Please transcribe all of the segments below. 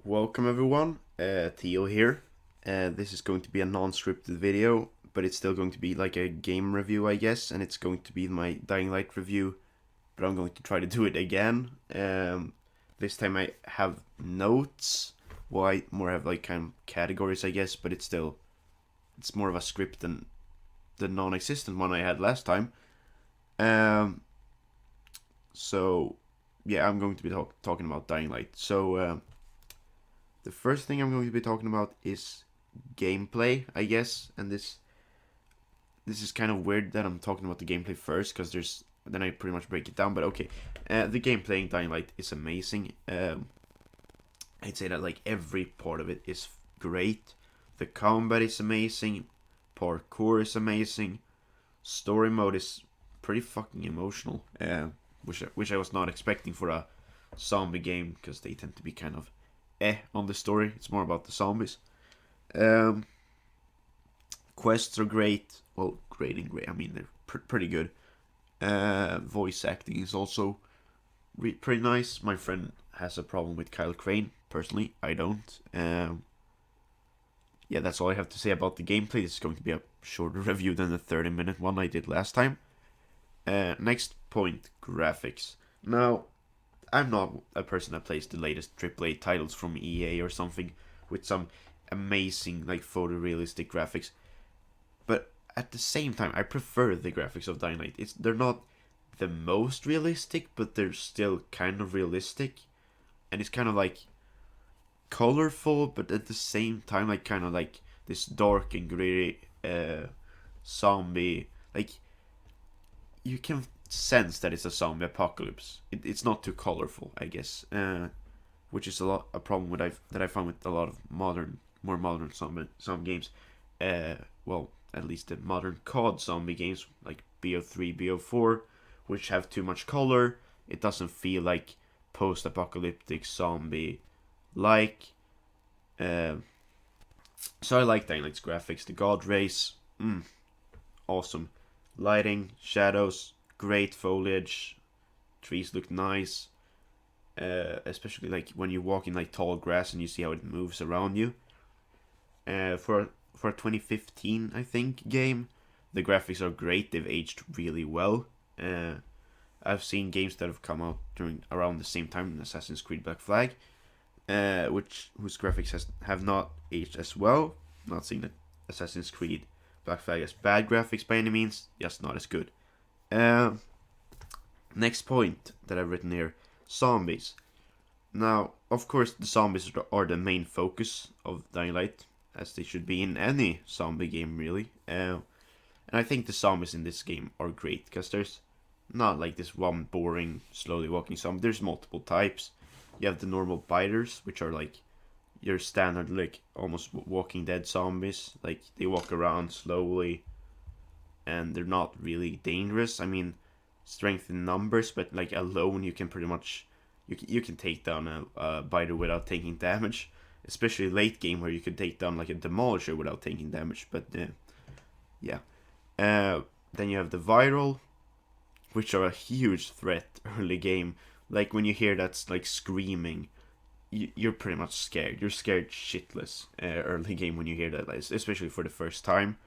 Welcome everyone, Theo here. This is going to be a non-scripted video, but it's still going to be like a game review, I guess, and it's going to be my Dying Light review, but I'm going to try to do it again. This time I have notes, well I more have like kind of categories, I guess, but it's more of a script than the non-existent one I had last time. Um, so yeah, I'm going to be talking about Dying Light. The first thing I'm going to be talking about is gameplay, I guess, and this is kind of weird that I'm talking about the gameplay first because there's then I pretty much break it down. But okay, the gameplay in Dying Light is amazing. I'd say that like every part of it is great. The combat is amazing, parkour is amazing, story mode is pretty fucking emotional. Which I was not expecting for a zombie game because they tend to be kind of on the story. It's more about the zombies. Um, Quests are great. Well, great and great. I mean, they're pretty good. Voice acting is also pretty nice. My friend has a problem with Kyle Crane. Personally, I don't. Yeah, that's all I have to say about the gameplay. This is going to be a shorter review than the 30-minute one I did last time. Next point, graphics. Now, I'm not a person that plays the latest AAA titles from EA or something with some amazing like photorealistic graphics, but at the same time, I prefer the graphics of Dying Light. They're not the most realistic, but they're still kind of realistic, and it's kind of like colorful, but at the same time, like kind of like this dark and gritty zombie. Like you can sense that it's a zombie apocalypse. It's not too colorful, I guess, which is a problem that I found with a lot of more modern zombie games. Well, at least the modern COD zombie games like BO3, BO4, which have too much color. It doesn't feel like post-apocalyptic zombie like. Uh, so I like Dying Light's graphics. The God rays, awesome. Lighting, shadows, great foliage. Trees look nice. Especially like when you walk in like tall grass and you see how it moves around you. For a 2015, I think, game, the graphics are great. They've aged really well. I've seen games that have come out during around the same time, Assassin's Creed Black Flag, whose graphics have not aged as well. Not saying that Assassin's Creed Black Flag has bad graphics by any means, just not as good. Uh, Next point that I've written here: zombies. Now, of course, the zombies are the main focus of Dying Light, as they should be in any zombie game, really. And I think the zombies in this game are great because there's not like this one boring, slowly walking zombie. There's multiple types. You have the normal biters, which are like your standard, like almost Walking Dead zombies. Like they walk around slowly, and they're not really dangerous. I mean, strength in numbers, but like alone, you can pretty much you can take down a biter without taking damage. Especially late game where you could take down like a demolisher without taking damage. But yeah. Then you have the viral, which are a huge threat early game. Like when you hear that's like screaming, you're pretty much scared. You're scared shitless early game when you hear that, especially for the first time,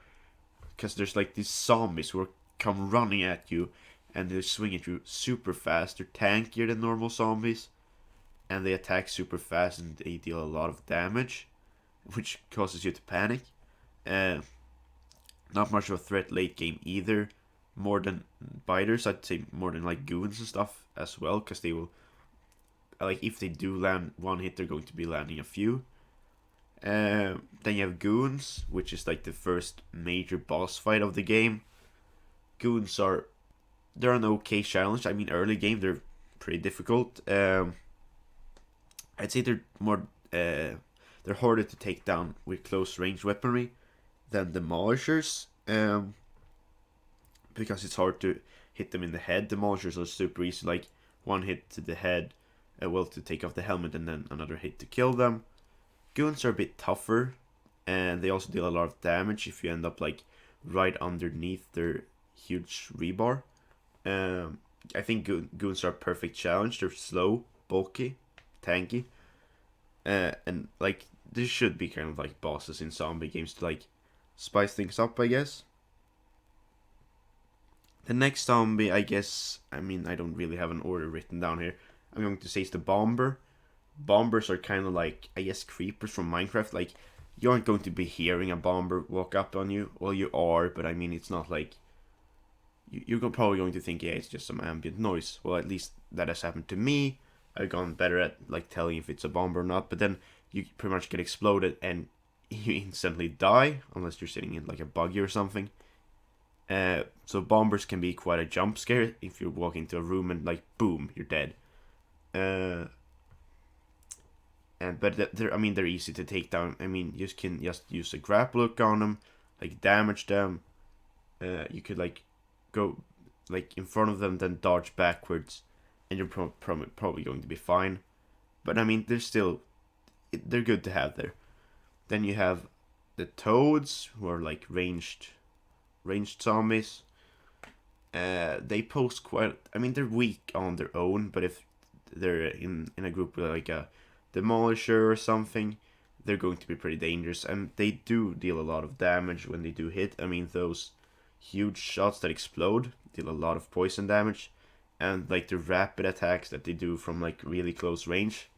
because there's like these zombies who come running at you, and they swing at you super fast. They're tankier than normal zombies, and they attack super fast, and they deal a lot of damage, which causes you to panic. Uh, Not much of a threat late game either. More than biters, I'd say more than like goons and stuff as well, because they will like if they do land one hit, they're going to be landing a few. Then you have goons, which is like the first major boss fight of the game. Goons are they're an okay challenge. I mean, early game they're pretty difficult. I'd say they're harder to take down with close range weaponry than demolishers. Because it's hard to hit them in the head. Demolishers are super easy, like one hit to the head, well to take off the helmet, and then another hit to kill them. Goons are a bit tougher, and they also deal a lot of damage if you end up like right underneath their huge rebar. I think goons are a perfect challenge. They're slow, bulky, tanky, And like there should be kind of like bosses in zombie games to like spice things up, I guess. The next zombie, I guess, I mean, I don't really have an order written down here. I'm going to say it's the bomber. Bombers are kind of like, I guess, creepers from Minecraft. Like, you aren't going to be hearing a bomber walk up on you. Well, you are, but I mean, it's not like you're probably going to think, yeah, it's just some ambient noise. Well, at least that has happened to me. I've gone better at like telling if it's a bomb or not. But then you pretty much get exploded and you instantly die unless you're sitting in like a buggy or something. So bombers can be quite a jump scare if you walk into a room and like boom, you're dead. And but they're, I mean, they're easy to take down. I mean, you can just use a grapple hook on them, like damage them. You could like go like in front of them, then dodge backwards, and you're probably going to be fine. But I mean, they're good to have there. Then you have the toads, who are like ranged zombies. They pose quite. I mean, they're weak on their own, but if they're in a group with like a demolisher or something, they're going to be pretty dangerous, and they do deal a lot of damage when they do hit. I mean, those huge shots that explode deal a lot of poison damage, and like the rapid attacks that they do from like really close range,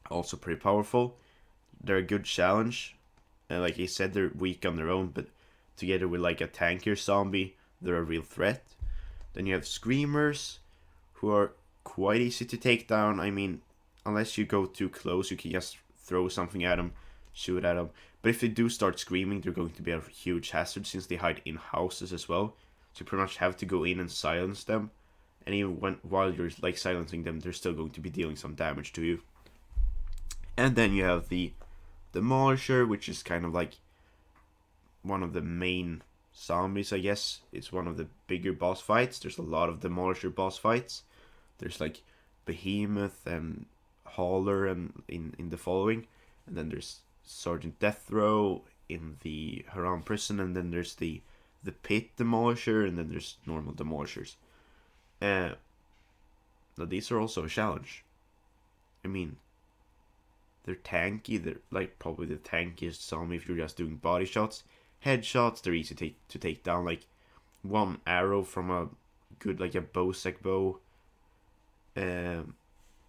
also pretty powerful. They're a good challenge, and like I said, they're weak on their own, but together with like a tankier zombie, they're a real threat. Then you have screamers, who are quite easy to take down. I mean, unless you go too close, you can just throw something at them, shoot at them. But if they do start screaming, they're going to be a huge hazard since they hide in houses as well. So you pretty much have to go in and silence them. And even while you're like silencing them, they're still going to be dealing some damage to you. And then you have the Demolisher, which is kind of like one of the main zombies, I guess. It's one of the bigger boss fights. There's a lot of Demolisher boss fights. There's like Behemoth and Hauler and in the following, and then there's Sergeant Deathrow in the Haram prison, and then there's the Pit Demolisher, and then there's normal Demolishers. Now these are also a challenge. I mean, they're tanky. They're like probably the tankiest zombie if you're just doing body shots. Headshots, they're easy to take down. Like one arrow from a good like a Bosec bow.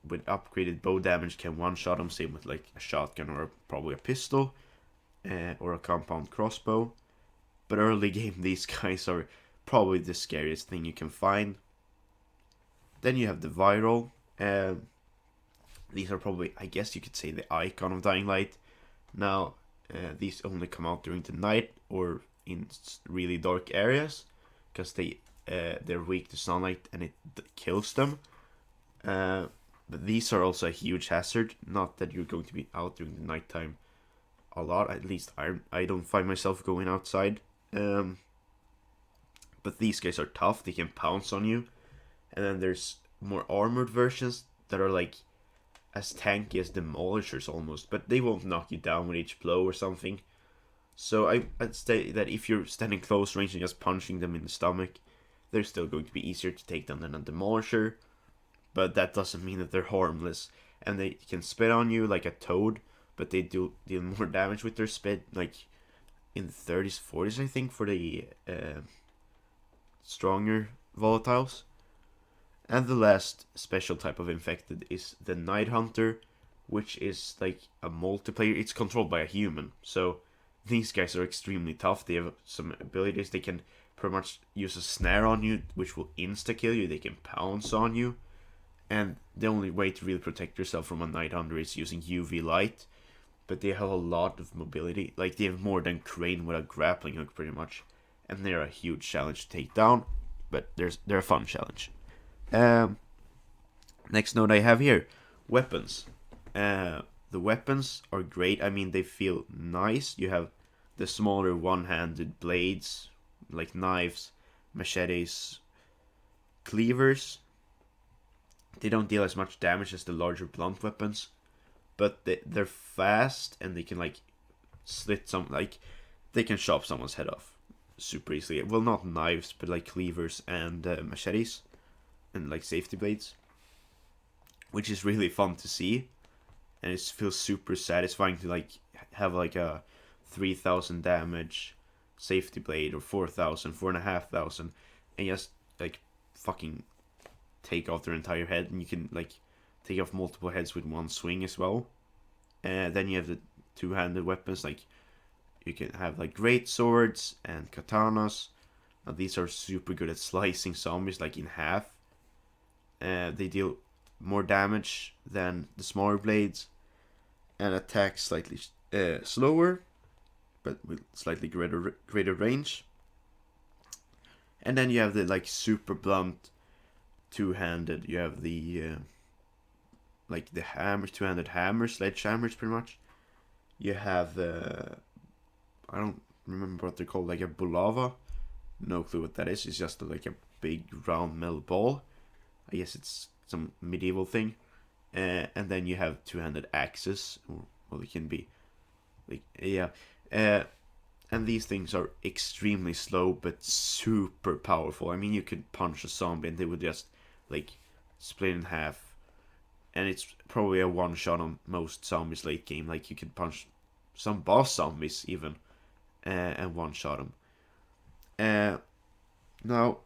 With upgraded bow damage can one shot them. Same with like a shotgun or probably a pistol, or a compound crossbow. But early game, these guys are probably the scariest thing you can find. Then you have the viral. These are probably, I guess you could say, the icon of Dying Light. Now, these only come out during the night or in really dark areas, because they're weak to sunlight and it kills them. But these are also a huge hazard. Not that you're going to be out during the nighttime a lot. At least I don't find myself going outside. But these guys are tough. They can pounce on you. And then there's more armored versions that are like as tanky as Demolishers almost, but they won't knock you down with each blow or something. So I'd say that if you're standing close range and just punching them in the stomach, they're still going to be easier to take down than a Demolisher. But that doesn't mean that they're harmless. And they can spit on you like a toad, but they do deal more damage with their spit, like in the 30s, 40s, I think, for the stronger volatiles. And the last special type of infected is the Night Hunter, which is like a multiplayer. It's controlled by a human. So these guys are extremely tough. They have some abilities. They can pretty much use a snare on you, which will insta-kill you. They can pounce on you. And the only way to really protect yourself from a Night Hunter is using UV light. But they have a lot of mobility. Like, they have more than Crane with a grappling hook, pretty much. And they're a huge challenge to take down. But they're a fun challenge. Next note I have here, weapons. The weapons are great. I mean, they feel nice. You have the smaller one-handed blades, like knives, machetes, cleavers. They don't deal as much damage as the larger blunt weapons, but they're fast and they can like slit some, like they can chop someone's head off super easily. Well, not knives, but like cleavers and machetes and like safety blades, which is really fun to see. and it feels super satisfying to like have like a 3,000 damage safety blade or 4,000, 4,500, and just like fucking take off their entire head, and you can like take off multiple heads with one swing as well. Then you have the two-handed weapons, like you can have like great swords and katanas. Now, these are super good at slicing zombies like in half. They deal more damage than the smaller blades and attack slightly slower, but with slightly greater range. And then you have the like super blunt two-handed. You have the like the hammers, two-handed hammers, sledgehammers, pretty much. You have I don't remember what they're called, like a bulava. No clue what that is. It's just like a big round metal ball. I guess it's some medieval thing. And then you have two-handed axes, or well, they can be like yeah. And these things are extremely slow but super powerful. I mean, you could punch a zombie and they would just like split in half, and it's probably a one shot on most zombies late game. Like you could punch some boss zombies even, and one shot them. Now,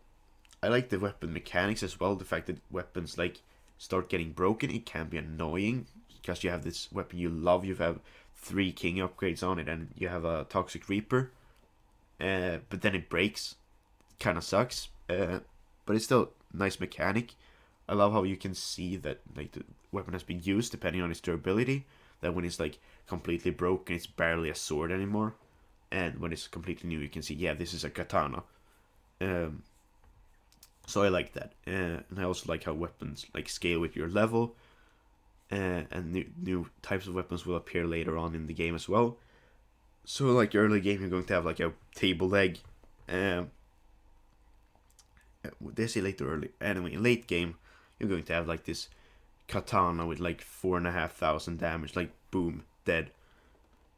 I like the weapon mechanics as well. The fact that weapons like start getting broken, it can be annoying because you have this weapon you love. You have 3 king upgrades on it, and you have a toxic reaper. But then it breaks. Kind of sucks. But it's still a nice mechanic. I love how you can see that like the weapon has been used depending on its durability. That when it's like completely broken, it's barely a sword anymore. And when it's completely new, you can see, yeah, this is a katana. So I like that, and I also like how weapons like scale with your level, and new types of weapons will appear later on in the game as well. So like early game, you're going to have like a table leg. They say late or early. Anyway, in late game, you're going to have like this katana with like 4,500 damage, like boom, dead.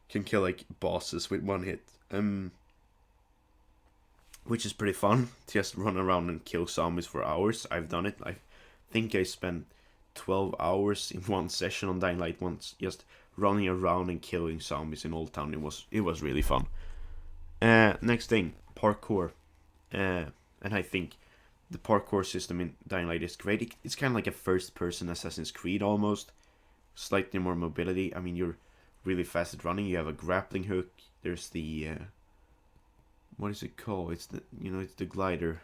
Can kill like bosses with one hit. Which is pretty fun. Just run around and kill zombies for hours. I've done it. I think I spent 12 hours in one session on Dying Light once, just running around and killing zombies in Old Town. It was really fun. Next thing, parkour. And I think the parkour system in Dying Light is great. It's kind of like a first-person Assassin's Creed almost. Slightly more mobility. I mean, you're really fast at running. You have a grappling hook. There's the what is it called? It's the glider.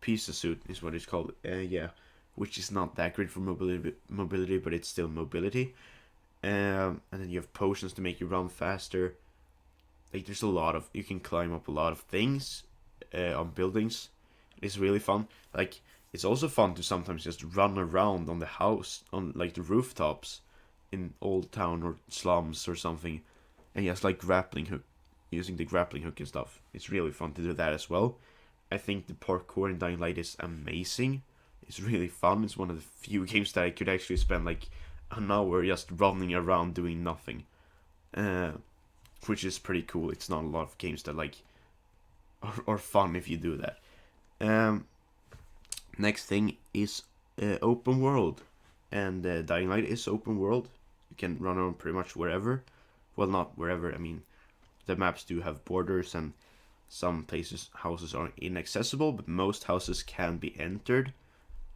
Pizza suit is what it's called. Yeah, which is not that great for mobility, but it's still mobility. And then you have potions to make you run faster. Like there's a lot of, you can climb up a lot of things on buildings. It's really fun. Like it's also fun to sometimes just run around on the house, on like the rooftops in Old Town or slums or something, and just like grappling hook, using the grappling hook and stuff. It's really fun to do that as well. I think the parkour in Dying Light is amazing. It's really fun. It's one of the few games that I could actually spend like an hour just running around doing nothing, which is pretty cool. It's not a lot of games that like are fun if you do that. Next thing is open world, and Dying Light is open world. You can run around pretty much wherever. Well, not wherever. I mean, the maps do have borders, and some places houses are inaccessible, but most houses can be entered.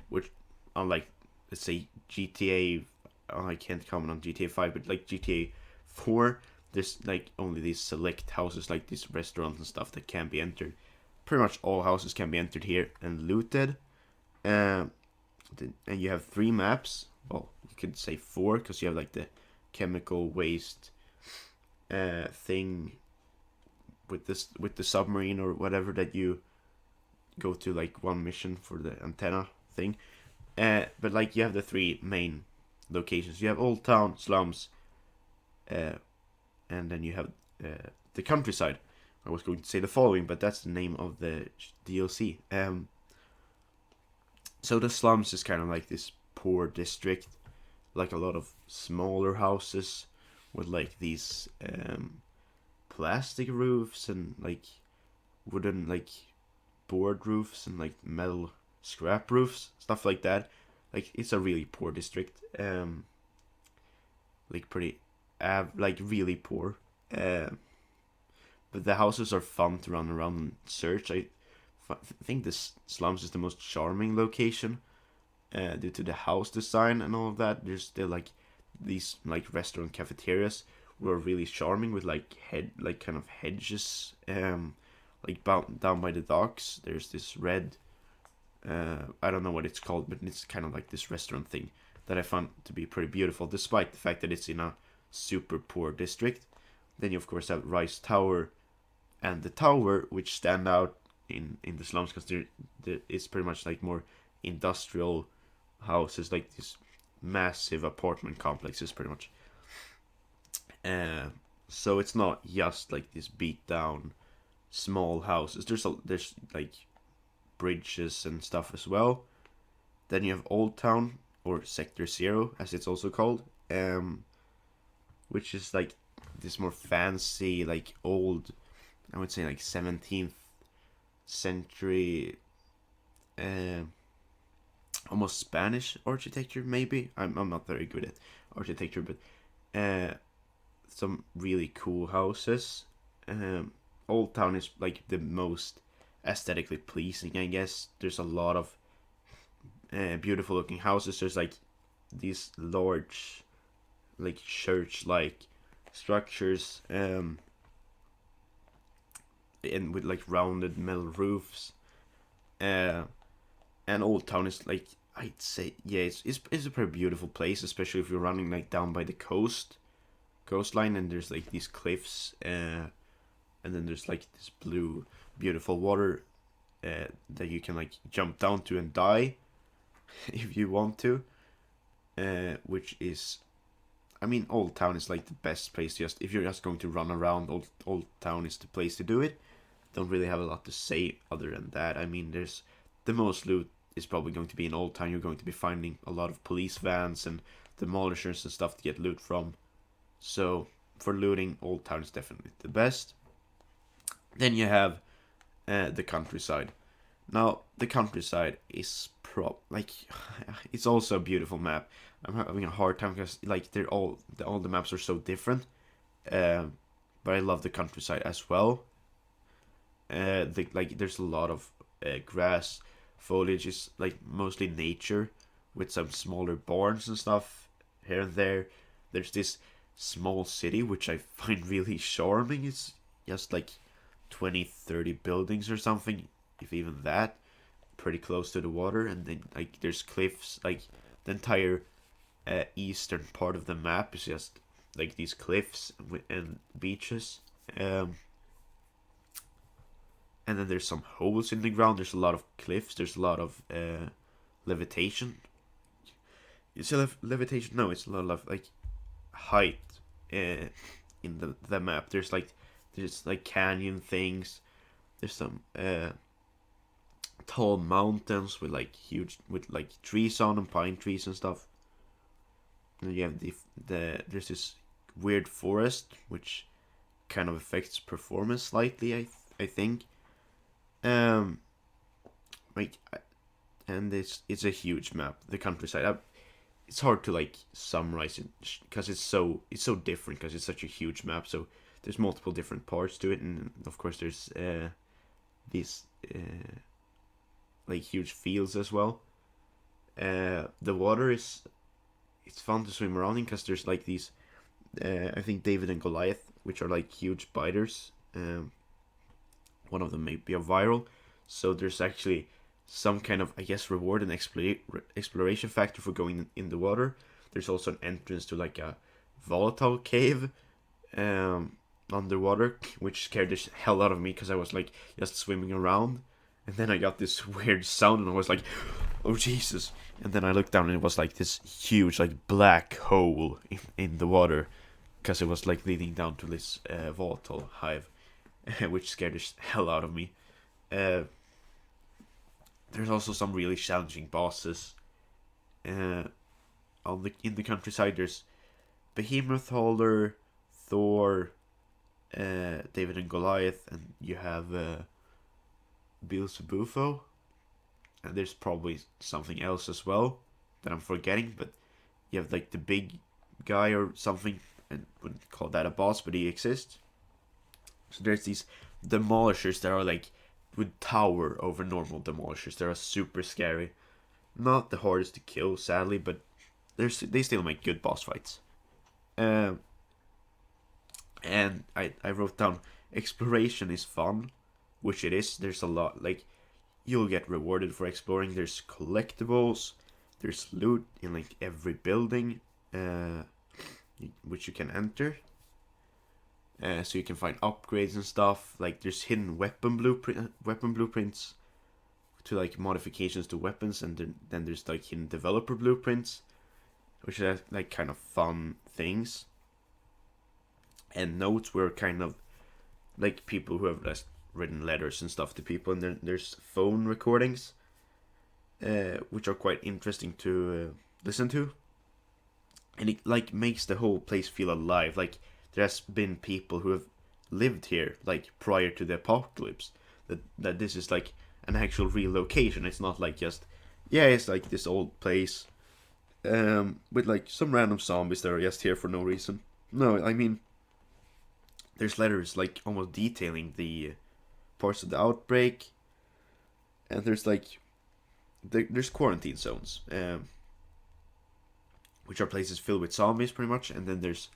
Which, unlike let's say GTA, I can't comment on GTA 5, but like GTA 4, there's like only these select houses, like these restaurants and stuff, that can be entered. Pretty much all houses can be entered here and looted. And you have 3 maps. Well, you could say 4 because you have like the chemical waste thing with the submarine or whatever that you go to, like one mission for the antenna thing. But like you have the 3 main locations. You have Old Town, slums, and then you have the countryside. I was going to say the following, but that's the name of the DLC. So the slums is kind of like this poor district, like a lot of smaller houses with like these plastic roofs and like wooden like board roofs and like metal scrap roofs, stuff like that. like it's a really poor district. Like pretty, like really poor. But the houses are fun to run around and search. Think this slums is the most charming location, due to the house design and all of that. There's still like these like restaurant cafeterias were really charming with like like kind of hedges, like down by the docks. There's this red, I don't know what it's called, but it's kind of like this restaurant thing that I found to be pretty beautiful, despite the fact that it's in a super poor district. Then you of course have Rice Tower and the Tower, which stand out in the slums because it's pretty much like more industrial houses, like these massive apartment complexes, pretty much. So it's not just like this beat down small houses. There's like bridges and stuff as well. Then you have Old Town, or Sector Zero, as it's also called, which is like this more fancy, like old, I would say like 17th century, almost Spanish architecture. Maybe I'm not very good at architecture, but some really cool houses. Old Town is like the most aesthetically pleasing, I guess. There's a lot of beautiful looking houses. There's like these large, like church like structures, and with like rounded metal roofs. And Old Town is like, I'd say, yeah, it's a pretty beautiful place, especially if you're running like down by the coastline, and there's like these cliffs, and then there's like this blue beautiful water, that you can like jump down to and die if you want to, which is, I mean, Old Town is like the best place to just, if you're just going to run around. Old Town is the place to do it. Don't really have a lot to say other than that. I mean, there's the most loot is probably going to be in Old Town. You're going to be finding a lot of police vans and demolishers and stuff to get loot from. So for looting, Old Town is definitely the best. Then you have the countryside. Now the countryside is like it's also a beautiful map. I'm having a hard time because like all the maps are so different. But I love the countryside as well. There's a lot of grass, foliage is like mostly nature, with some smaller barns and stuff here and there. There's this small city which I find really charming. It's just like 20-30 buildings or something, if even that, pretty close to the water. And then like there's cliffs, like the entire eastern part of the map is just like these cliffs and beaches. And then there's some holes in the ground. There's a lot of cliffs. There's a lot of levitation. Is it levitation? No, it's a lot of like height in the map. There's like canyon things. There's some tall mountains with like huge, with like trees on them, pine trees and stuff. And you have there's this weird forest which kind of affects performance slightly. I think. Like, and it's a huge map. The countryside. It's hard to like summarize it because it's so different, because it's such a huge map. So there's multiple different parts to it, and of course there's these like huge fields as well. The water it's fun to swim around in because there's like these. I think David and Goliath, which are like huge biters. One of them may be a viral, so there's actually some kind of, I guess, reward and exploration factor for going in the water. There's also an entrance to like a volatile cave underwater, which scared the hell out of me because I was like just swimming around, and then I got this weird sound and I was like, oh Jesus. And then I looked down and it was like this huge like black hole in the water, because it was like leading down to this volatile hive. Which scared the hell out of me. There's also some really challenging bosses. In the countryside, there's Behemoth Holder, Thor, David and Goliath, and you have Beelzebufo, and there's probably something else as well. that I'm forgetting, but you have like the big guy or something, and wouldn't call that a boss, but he exists. So there's these demolishers that are like would tower over normal demolishers. They are super scary. Not the hardest to kill, sadly, but they still make good boss fights. Um, and I wrote down exploration is fun, which it is. There's a lot, like, you'll get rewarded for exploring. There's collectibles, there's loot in like every building, which you can enter. So you can find upgrades and stuff. Like there's hidden weapon blueprints to like modifications to weapons, and then there's like hidden developer blueprints, which are like kind of fun things. And notes were kind of like people who have just written letters and stuff to people, and then there's phone recordings, which are quite interesting to listen to, and it like makes the whole place feel alive. Like there's been people who have lived here like prior to the apocalypse. That this is like an actual real location. It's not like just it's like this old place, with like some random zombies that are just here for no reason. No, I mean there's letters like almost detailing the parts of the outbreak, and there's like there's quarantine zones, which are places filled with zombies pretty much, and then there's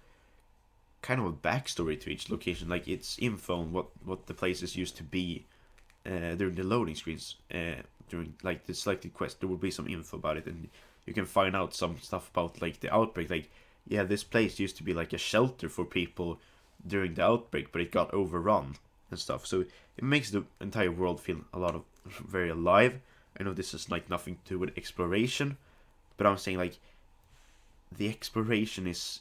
kind of a backstory to each location, like it's info on what the places used to be during the loading screens, during like the selected quest. There will be some info about it, and you can find out some stuff about like the outbreak. Like, yeah, this place used to be like a shelter for people during the outbreak, but it got overrun and stuff. So it makes the entire world feel a lot of very alive. I know this is like nothing to do with exploration, but I'm saying like the exploration is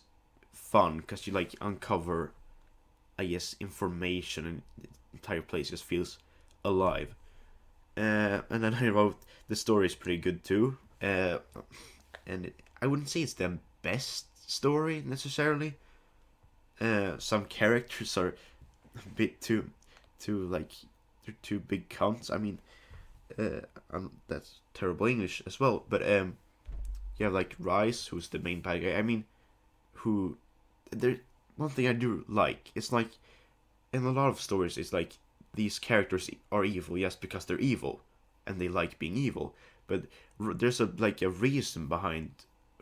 fun because you like uncover, I guess, information, and the entire place just feels alive. And then I wrote the story is pretty good too, and I wouldn't say it's the best story necessarily. Some characters are a bit too like they're too big cunts. I mean, that's terrible English as well. But you have like Rice, who's the main bad guy. I mean, who there. One thing I do like, it's like in a lot of stories, it's like these characters are evil, yes, because they're evil, and they like being evil. But there's a like a reason behind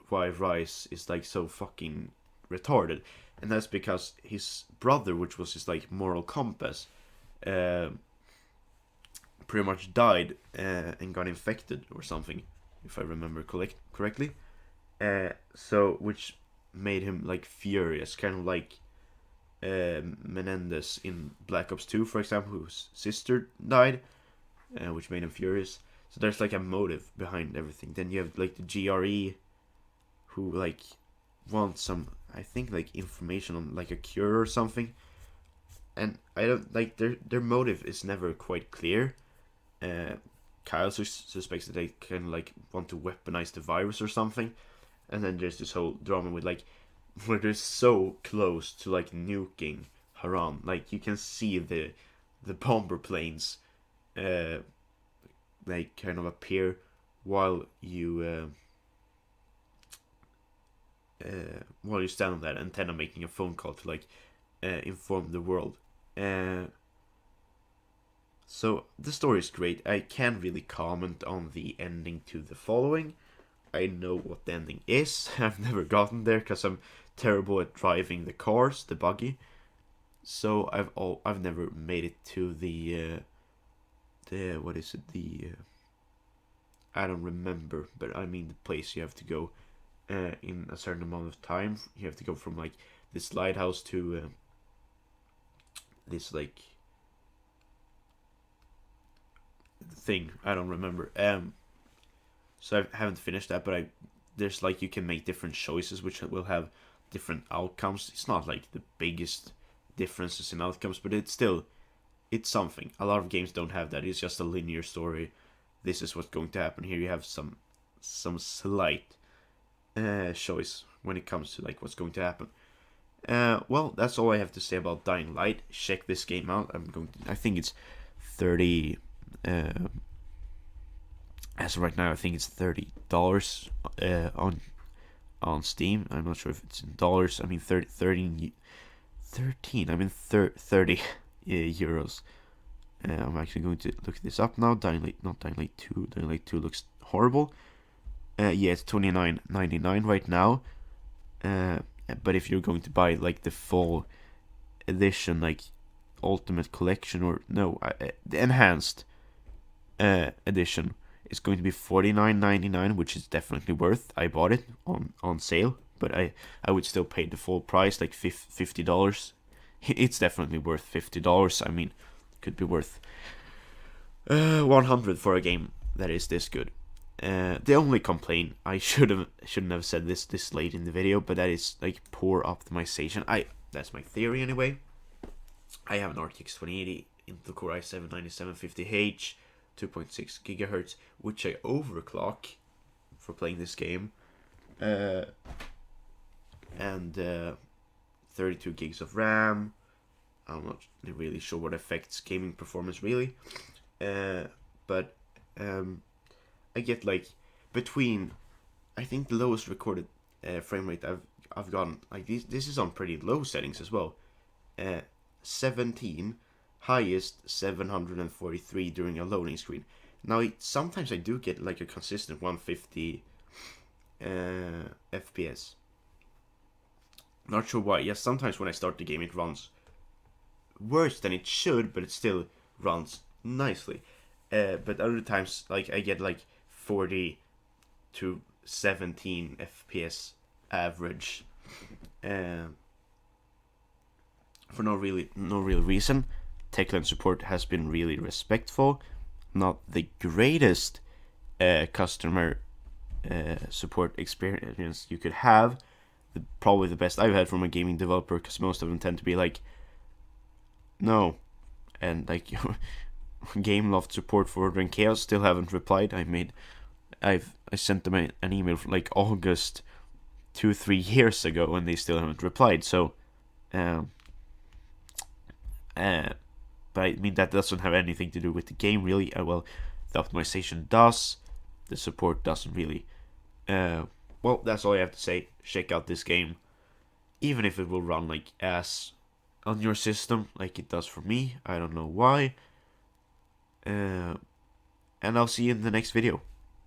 why Rice is like so fucking retarded, and that's because his brother, which was his like moral compass, pretty much died and got infected or something, if I remember correctly. So which made him like furious, kind of like Menendez in Black Ops 2, for example, whose sister died, which made him furious. So there's like a motive behind everything. Then you have like the GRE, who like want some, I think, like information on like a cure or something, and I don't like their motive is never quite clear. Kyle suspects that they kind of like want to weaponize the virus or something, and then there's this whole drama with like where they're so close to like nuking Haran, like you can see the bomber planes, like kind of appear while you stand on that antenna making a phone call to like inform the world. So the story is great. I can't really comment on the ending to the following. I know what the ending is. I've never gotten there because I'm terrible at driving the cars, the buggy. So I've never made it to the what is it, I don't remember, but I mean the place you have to go in a certain amount of time. You have to go from like this lighthouse to this like thing. I don't remember. So I haven't finished that, but there's like you can make different choices which will have different outcomes. It's not like the biggest differences in outcomes, but it's something. A lot of games don't have that. It's just a linear story. This is what's going to happen. Here you have some slight choice when it comes to like what's going to happen. Well, that's all I have to say about Dying Light. Check this game out. I think it's 30 As of right now, I think it's $30 on Steam. I'm not sure if it's in dollars. I mean, 13. I mean, 30 euros. I'm actually going to look this up now. Not Dying Light 2. Dying Light 2 looks horrible. Yeah, it's $29.99 right now. But if you're going to buy like the full edition, like Ultimate Collection, or no, the enhanced edition, it's going to be $49.99, which is definitely worth. I bought it on sale, but I would still pay the full price, like $50. It's definitely worth $50. I mean, it could be worth 100 for a game that is this good. The only complaint, I shouldn't have said this late in the video, but that is like poor optimization. That's my theory anyway. I have an RTX 2080 Intel Core i7 9750H, 2.6 gigahertz, which I overclock for playing this game, and 32 gigs of RAM. I'm not really sure what affects gaming performance really, but I get like between, I think the lowest recorded frame rate I've gotten, like this is on pretty low settings as well, 17, highest 743 during a loading screen. Now sometimes I do get like a consistent 150 FPS. Not sure why. Yes, sometimes when I start the game it runs worse than it should, but it still runs nicely. But other times, like I get like 40 to 17 FPS average, for no real reason. Techland support has been really respectful. Not the greatest customer support experience you could have. Probably the best I've had from a gaming developer, because most of them tend to be like, no, and like Gameloft support for Ordering Chaos still haven't replied. I sent them an email from like August 2-3 years ago, and they still haven't replied. So, but I mean that doesn't have anything to do with the game really. Well, the optimization does, the support doesn't really. Well, that's all I have to say. Check out this game, even if it will run like ass on your system, like it does for me. I don't know why. And I'll see you in the next video.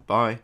Bye.